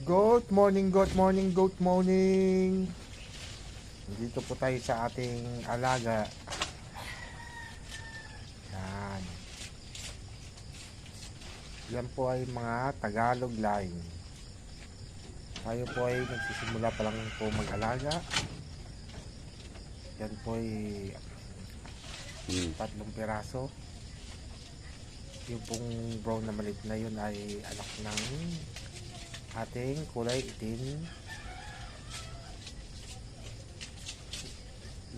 Good morning, good morning, good morning. Dito po tayo sa ating alaga. Yan. Yan po ay mga Tagalog line. Tayo po ay nagsisimula pa lang po mag-alaga. Yan po ay 3 piraso. Yung pong brown na maliit na yun ay anak ng ating kulay itim.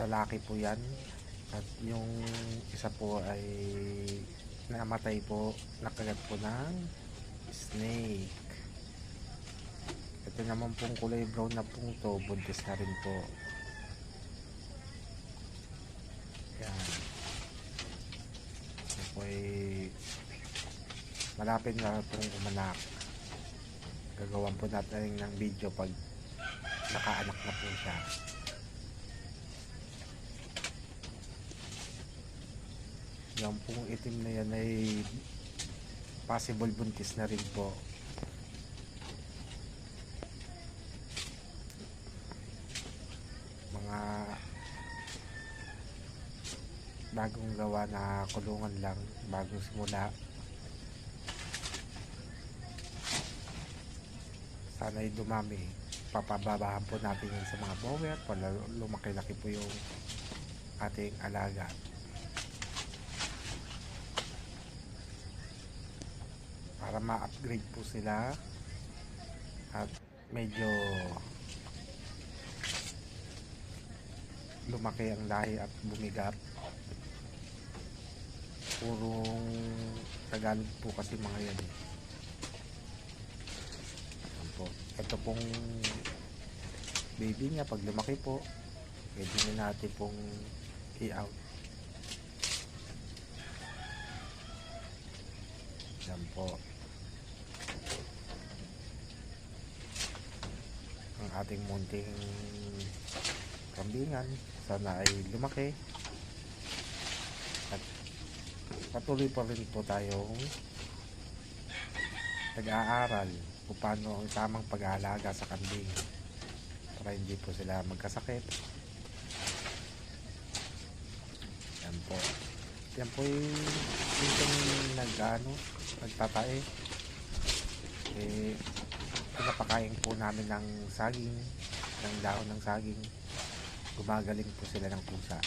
Lalaki po yan. At yung isa po ay namatay po, nakagat po ng snake. Ito naman pong kulay brown na pong to, buntis na rin po. Yan. Ito po ay malapit na pong umanak. Gagawan po natin ng video pag nakaanak na po siya. Yung pong itim na yan ay possible buntis na rin po. Mga bagong gawa na kulungan lang, bagong simula. Sana ay dumami. Papababahan po natin yan sa mga bower para lumaki-laki po yung ating alaga. Para ma-upgrade po sila at medyo lumaki ang lahi at bumigat. Purong Tagalog po kasi mga yan eh. Ito pong baby niya, pag lumaki po pwede na natin pong i-out. Yan po ang ating munting kambingan. Sana ay lumaki at patuloy pa rin po tayong nag-aaral kung paano ang tamang pag-aalaga sa kambing para hindi po sila magkasakit. Yan po. Yan po yung nagtatae. Pinapakain po namin ng saging, ng dahon ng saging. Gumagaling po sila ng pusa.